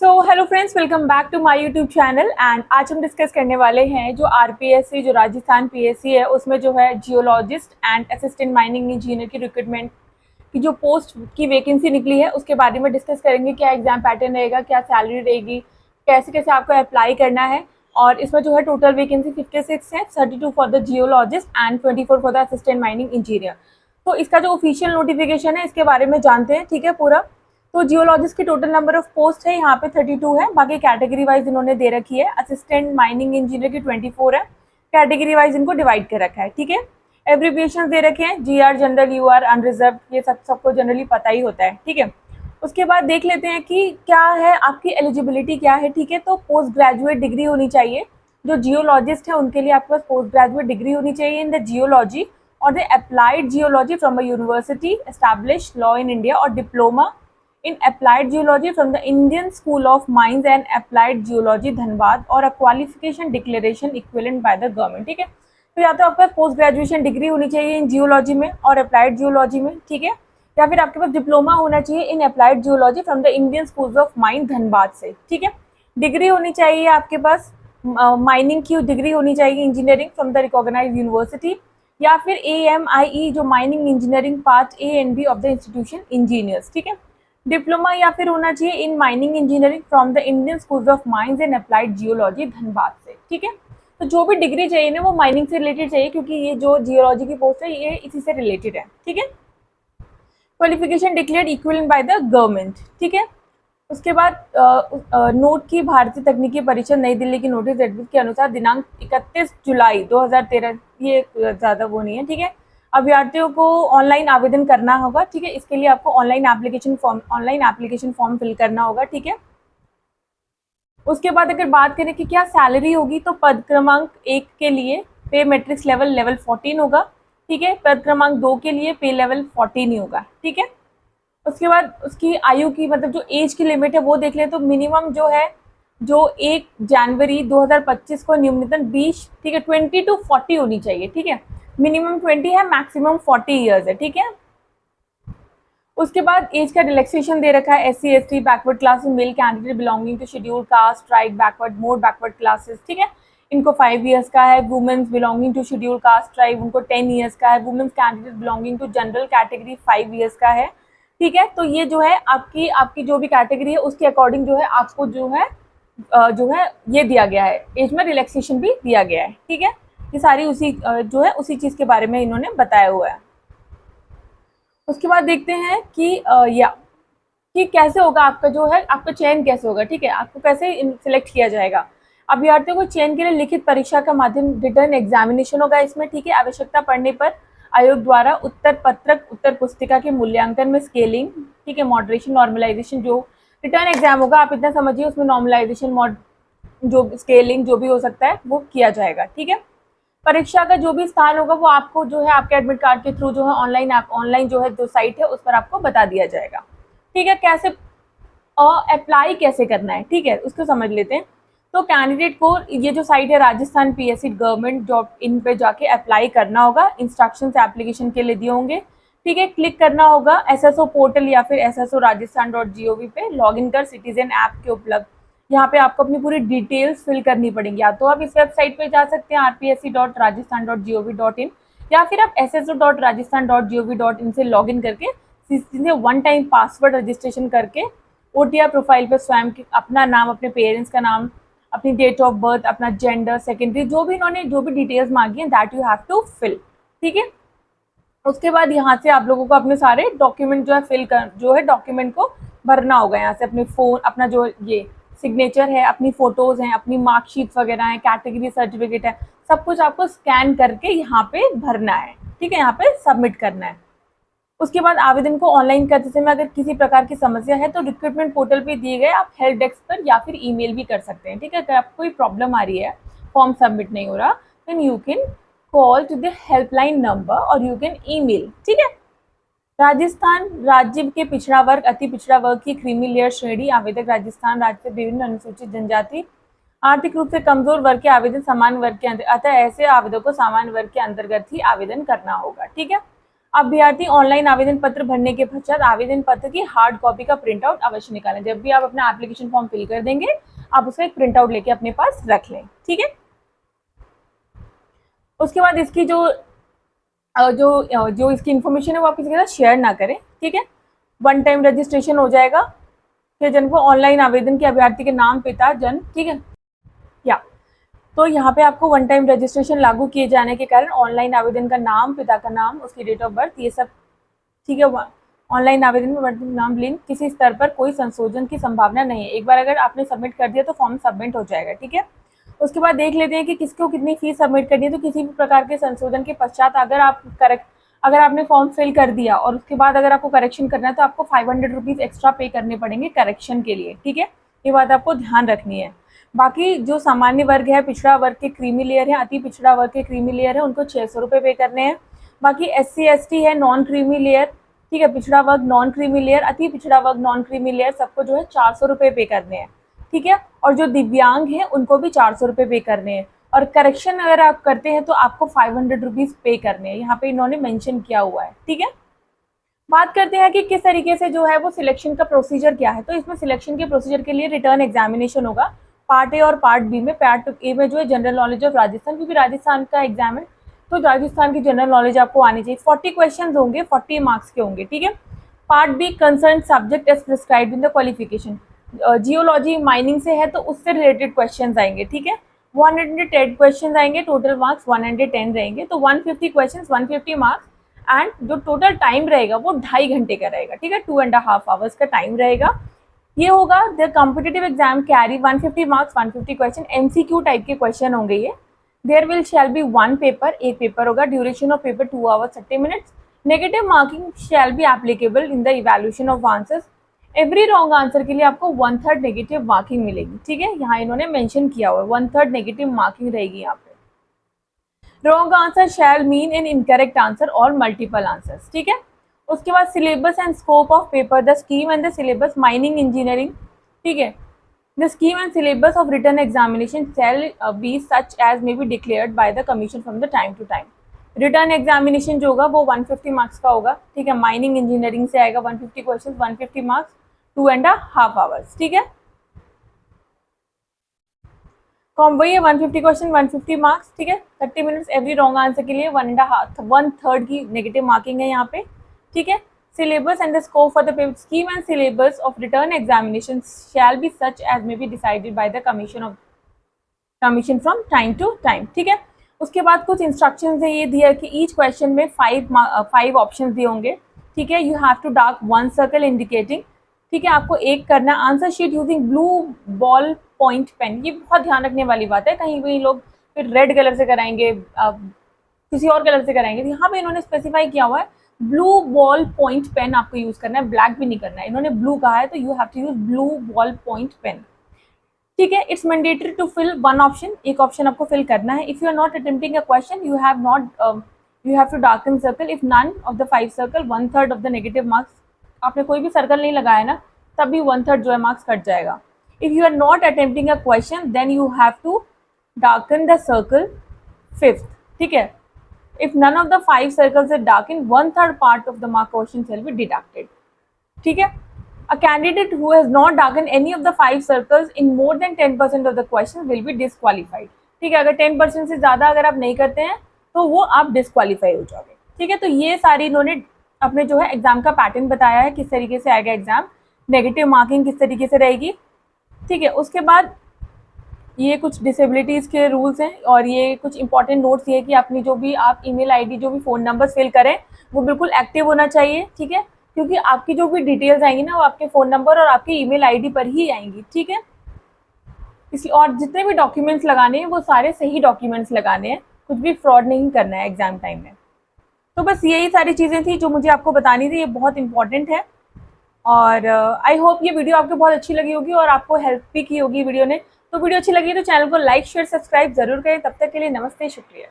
Hello friends, welcome back to my YouTube channel. And आज हम discuss करने वाले हैं जो आरपीएससी जो राजस्थान पीएससी है उसमें जो है geologist and assistant mining engineer की रिक्रूटमेंट की जो पोस्ट की वैकेंसी निकली है उसके बारे में डिस्कस करेंगे। क्या एग्जाम पैटर्न रहेगा, क्या सैलरी रहेगी, कैसे कैसे आपको अप्लाई करना है। और इसमें जो है टोटल वैकेंसी 56 है, 32 for the geologist and 24 for the assistant mining engineer. तो इसका जो ऑफिशियल नोटिफिकेशन है इसके बारे में जानते हैं, ठीक है पूरा। तो जियोलॉजिस्ट की टोटल नंबर ऑफ पोस्ट है यहाँ पे 32 है। बाकी कैटेगरी वाइज इन्होंने दे रखी है। असिस्टेंट माइनिंग इंजीनियर की 24 है। कैटेगरी वाइज इनको डिवाइड कर रखा है, ठीक है। एब्रीविएशन दे रखे हैं, जीआर, जनरल, यूआर, अनरिजर्व, ये सबको जनरली पता ही होता है, ठीक है। उसके बाद देख लेते हैं कि क्या है आपकी एलिजिबिलिटी क्या है, ठीक है। तो पोस्ट ग्रेजुएट डिग्री होनी चाहिए। जो जियोलॉजिस्ट है उनके लिए आपके पास पोस्ट ग्रेजुएट डिग्री होनी चाहिए इन द जियोलॉजी और the applied geology from a university establish law in India और diploma in applied geology from the Indian School of Mines and Applied Geology Dhanbad और a qualification declaration equivalent by the government, ठीक है। तो या तो आपके पास post graduation degree होनी चाहिए इन जियोलॉजी में और अप्लाइड जियोलॉजी में, ठीक है, या फिर आपके पास डिप्लोमा होना चाहिए in applied geology from the Indian school of mine Dhanbad से, ठीक है। डिग्री होनी चाहिए आपके पास माइनिंग की डिग्री होनी चाहिए engineering from the recognised university या फिर AMIE जो mining engineering part A and B of the institution engineers, ठीक है। डिप्लोमा या फिर होना चाहिए in mining engineering from the Indian school of mines and applied geology Dhanbad से, ठीक है। तो जो भी डिग्री चाहिए ना वो माइनिंग से रिलेटेड चाहिए क्योंकि ये जो जियोलॉजी की पोस्ट है ये इसी से रिलेटेड है, ठीक है। Qualification declared equivalent by the government, ठीक है। उसके बाद नोट की भारतीय तकनीकी परिषद नई दिल्ली की नोटिस एडमिट के अनुसार दिनांक 31 जुलाई 2013, ये ज़्यादा वो नहीं है, ठीक है। अभ्यर्थियों को ऑनलाइन आवेदन करना होगा, ठीक है। इसके लिए आपको ऑनलाइन एप्लीकेशन फॉर्म फिल करना होगा, ठीक है। उसके बाद अगर बात करें कि क्या सैलरी होगी तो पद क्रमांक 1 के लिए पे मैट्रिक्स लेवल 14 होगा, ठीक है। पद क्रमांक 2 के लिए पे लेवल 14 ही होगा, ठीक है। उसके बाद उसकी आयु की मतलब जो एज की लिमिट है वो देख लें तो मिनिमम जो है जो 1 जनवरी 2025 को न्यूनतम 20, ठीक है, 20 to 40 होनी चाहिए, ठीक है। मिनिमम 20 है, मैक्सिमम 40 ईयर्स है, ठीक है। उसके बाद एज का रिलैक्सेशन दे रखा है SC ST backward class male candidate belonging to schedule caste tribe backward mode backward classes, ठीक है, इनको 5 ईयर्स का है। Women's belonging to schedule caste tribe उनको 10 ईयर्स का है। Women's candidate belonging to general category 5 years का है, ठीक है। तो ये जो है आपकी जो भी कैटेगरी है उसके अकॉर्डिंग जो है आपको जो है ये दिया गया है, एज में रिलैक्सेशन भी दिया गया है, ठीक है। ये सारी उसी चीज़ के बारे में इन्होंने बताया हुआ है। उसके बाद देखते हैं कि कैसे होगा आपका जो है आपका चयन कैसे होगा, ठीक है। आपको कैसे सिलेक्ट किया जाएगा। अभ्यर्थियों को चयन के लिए लिखित परीक्षा का माध्यम रिटर्न एग्जामिनेशन होगा इसमें, ठीक है। आवश्यकता पड़ने पर आयोग द्वारा उत्तर पुस्तिका के मूल्यांकन में स्केलिंग, ठीक है, मॉडरेशन, नॉर्मलाइजेशन, जो रिटर्न एग्जाम होगा आप इतना समझिए उसमें नॉर्मलाइजेशन जो स्केलिंग जो भी हो सकता है वो किया जाएगा, ठीक है। परीक्षा का जो भी स्थान होगा वो आपको जो है आपके एडमिट कार्ड के थ्रू जो है ऑनलाइन जो है जो साइट है उस पर आपको बता दिया जाएगा, ठीक है। कैसे अप्लाई कैसे करना है, ठीक है, उसको समझ लेते हैं। तो कैंडिडेट को ये जो साइट है Rajasthan PSC government job in पे जाके अप्लाई करना होगा। इंस्ट्रक्शंस एप्लीकेशन के लिए दिए होंगे, ठीक है। क्लिक करना होगा SSO पोर्टल या फिर SSO-rajasthan.gov पे लॉगिन कर सिटीजन ऐप के उपलब्ध यहाँ पे आपको अपनी पूरी डिटेल्स फिल करनी पड़ेंगी। या तो आप इस वेबसाइट पे जा सकते हैं rpsc.rajasthan.gov.in या फिर आप sso.rajasthan.gov.in से लॉगिन करके सीधे 1 टाइम पासवर्ड रजिस्ट्रेशन करके OTR प्रोफाइल पे स्वयं अपना नाम, अपने पेरेंट्स का नाम, अपनी डेट ऑफ बर्थ, अपना जेंडर, सेकेंडरी जो भी डिटेल्स मांगी हैं that you have to fill, ठीक है। उसके बाद यहाँ से आप लोगों को अपने सारे डॉक्यूमेंट जो है डॉक्यूमेंट को भरना होगा। यहाँ से अपने फ़ोन, अपना जो ये सिग्नेचर है, अपनी फ़ोटोज़ हैं, अपनी मार्कशीट्स वगैरह हैं, कैटेगरी सर्टिफिकेट है, सब कुछ आपको स्कैन करके यहाँ पे भरना है, ठीक है, यहाँ पे सबमिट करना है। उसके बाद आवेदन को ऑनलाइन करते समय अगर किसी प्रकार की समस्या है तो रिक्रूटमेंट पोर्टल पे दिए गए आप हेल्प डेस्क पर या फिर ईमेल भी कर सकते हैं, ठीक है। अगर आपको कोई प्रॉब्लम आ रही है, फॉर्म सबमिट नहीं हो रहा, then you can call to the helpline number और यू कैन ईमेल, ठीक है। राजस्थान राज्य के पिछड़ा वर्ग, अति पिछड़ा वर्ग की क्रीमी लेयर श्रेणी आवेदक राजस्थान राज्य से विभिन्न अनुसूचित जनजाति, आर्थिक रूप से कमजोर वर्ग के आवेदन समान वर्ग के अंदर, अतः ऐसे आवेदकों को समान वर्ग के अंतर्गत ही आवेदन करना होगा, ठीक है। अभ्यर्थी ऑनलाइन आवेदन पत्र भरने के पश्चात आवेदन पत्र की हार्ड कॉपी का प्रिंट आउट अवश्य निकालें। जब भी आप अपना एप्लीकेशन फॉर्म फिल कर देंगे, आप उसका एक प्रिंट आउट लेके अपने पास रख लें, ठीक है। उसके बाद इसकी जो इसकी इन्फॉर्मेशन है वो आप किसी के साथ शेयर ना करें, ठीक है। वन टाइम रजिस्ट्रेशन हो जाएगा। फिर जन को ऑनलाइन आवेदन के अभ्यर्थी के नाम, पिता, जन्म, ठीक है। या तो यहाँ पे आपको वन टाइम रजिस्ट्रेशन लागू किए जाने के कारण ऑनलाइन आवेदन का नाम, पिता का नाम, उसकी डेट ऑफ बर्थ, ये सब, ठीक है। ऑनलाइन आवेदन में वर्तमान नाम लिंक किसी स्तर पर कोई संशोधन की संभावना नहीं है। एक बार अगर आपने सबमिट कर दिया तो फॉर्म सबमिट हो जाएगा, ठीक है। उसके बाद देख लेते हैं कि किसको कितनी फीस सबमिट करनी है। तो किसी भी प्रकार के संशोधन के पश्चात अगर आपने फॉर्म फिल कर दिया और उसके बाद अगर आपको करेक्शन करना है तो आपको 500 रुपीज़ एक्स्ट्रा पे करने पड़ेंगे करेक्शन के लिए, ठीक है। ये बात आपको ध्यान रखनी है। बाकी जो सामान्य वर्ग है, पिछड़ा वर्ग के क्रीमी लेयर है, अति पिछड़ा वर्ग के क्रीमी लेयर है, उनको 600 रुपये पे करने हैं। बाकी SC ST है, नॉन क्रीमी लेयर, ठीक है, पिछड़ा वर्ग नॉन क्रीमी लेयर, अति पिछड़ा वर्ग नॉन क्रीमी लेयर, सबको जो है 400 रुपये पे करने हैं, ठीक है। और जो दिव्यांग हैं उनको भी 400 रुपये पे करने हैं। और करेक्शन अगर आप करते हैं तो आपको 500 रुपीज़ पे करने हैं, यहाँ पे इन्होंने मेंशन किया हुआ है, ठीक है। बात करते हैं कि किस तरीके से जो है वो सिलेक्शन का प्रोसीजर क्या है। तो इसमें सिलेक्शन के प्रोसीजर के लिए रिटर्न एग्जामिनेशन होगा, पार्ट ए और पार्ट बी में। पार्ट ए में जो है जनरल नॉलेज ऑफ राजस्थान, क्योंकि राजस्थान का एग्जाम है तो राजस्थान की जनरल नॉलेज आपको आनी चाहिए। 40 क्वेश्चन होंगे, 40 मार्क्स के होंगे, ठीक है। Part B concern subject as prescribed in the qualification. Geology mining से है तो उससे रिलेटेड क्वेश्चन आएंगे, ठीक है। 110 क्वेश्चन आएंगे, टोटल मार्क्स 110 रहेंगे, तो 150 क्वेश्चन 150 मार्क्स। एंड जो टोटल टाइम रहेगा वो 2.5 घंटे का रहेगा, ठीक है, 2.5 आवर्स का टाइम रहेगा। ये होगा the competitive exam carry 150 marks, 150 question, MCQ type के क्वेश्चन होंगे ये। There will shall be 1 paper, एक पेपर होगा, duration of paper 2 hours 30 minutes. Negative marking shall be applicable in the evaluation of answers. Every wrong answer के लिए आपको 1/3 negative marking मिलेगी, ठीक है। यहाँ इन्होंने मेंशन किया हुआ है 1/3 नेगेटिव मार्किंग रहेगी यहाँ पे। Wrong answer shall mean an incorrect answer और मल्टीपल आंसर्स, ठीक है। उसके बाद syllabus and scope of paper, the scheme and the syllabus, mining engineering, ठीक है। The scheme and syllabus of written examination shall be such as may be declared by the commission from the time to time. Written examination जो होगा वो 150 marks का होगा, ठीक है। Mining engineering से आएगा 150 क्वेश्चन, 150 मार्क्स, 2.5 आवर्स, ठीक है। कॉम वही है 150 क्वेश्चन 150 मार्क्स, ठीक है, 30 मिनट्स। एवरी रॉन्ग आंसर के लिए 1/3 की नेगेटिव मार्किंग है यहाँ पे, ठीक है। Syllabus and the scope for the paper, scheme and syllabus of written examination shall be such as may be decided by the commission from time to time, ठीक है। उसके बाद कुछ इंस्ट्रक्शंस है, ये दिया कि ईच क्वेश्चन में 5 ऑप्शंस दिए होंगे, ठीक है। You have to dark 1 circle indicating, ठीक है, आपको एक करना। Answer sheet using blue ball point pen, ये बहुत ध्यान रखने वाली बात है, कहीं कहीं लोग फिर रेड कलर से कराएंगे, किसी और कलर से कराएंगे, तो यहाँ पे इन्होंने स्पेसिफाई किया हुआ है ब्लू बॉल पॉइंट पेन आपको यूज करना है, ब्लैक भी नहीं करना है। इन्होंने ब्लू कहा है तो you have to use blue ball point pen, ठीक है। It's mandatory to fill 1 option, एक ऑप्शन आपको फिल करना है। If you are not attempting a question you have to darken circle. If none of the 5 circle 1/3 of the negative marks, आपने कोई भी circle नहीं लगाया ना तभी 1/3 जो है मार्क्स कट जाएगा। If you are not attempting a question then you have to darken the circle 5th, ठीक है। If none of the 5 circles are darken 1/3 part of the mark question shall be deducted, ठीक है। A candidate who has not darkened any of the 5 circles in more than 10% of the questions will be disqualified, ठीक है। अगर 10% से ज़्यादा अगर आप नहीं करते हैं तो वो आप डिस्क्वालीफाई हो जाओगे, ठीक है। तो ये सारी इन्होंने अपने जो है एग्जाम का पैटर्न बताया है, किस तरीके से आएगा एग्जाम, नेगेटिव मार्किंग किस तरीके से रहेगी, ठीक है। उसके बाद ये कुछ डिसेबिलिटीज़ के रूल्स हैं और ये कुछ इंपॉर्टेंट नोट्स ये कि अपनी जो भी आप ईमेल आईडी जो भी फ़ोन नंबर फिल करें वो बिल्कुल एक्टिव होना चाहिए, ठीक है, क्योंकि आपकी जो भी डिटेल्स आएंगी ना वो आपके फ़ोन नंबर और आपकी ईमेल आईडी पर ही आएंगी, ठीक है। इसलिए और जितने भी डॉक्यूमेंट्स लगाने हैं वो सारे सही डॉक्यूमेंट्स लगाने हैं, कुछ भी फ्रॉड नहीं करना है एग्जाम टाइम में। तो बस यही सारी चीज़ें थी जो मुझे आपको बतानी थी, ये बहुत इंपॉर्टेंट है। और आई होप ये वीडियो आपको बहुत अच्छी लगी होगी और आपको हेल्प भी की होगी वीडियो ने। तो वीडियो अच्छी लगी तो चैनल को लाइक शेयर सब्सक्राइब जरूर करें। तब तक के लिए नमस्ते, शुक्रिया।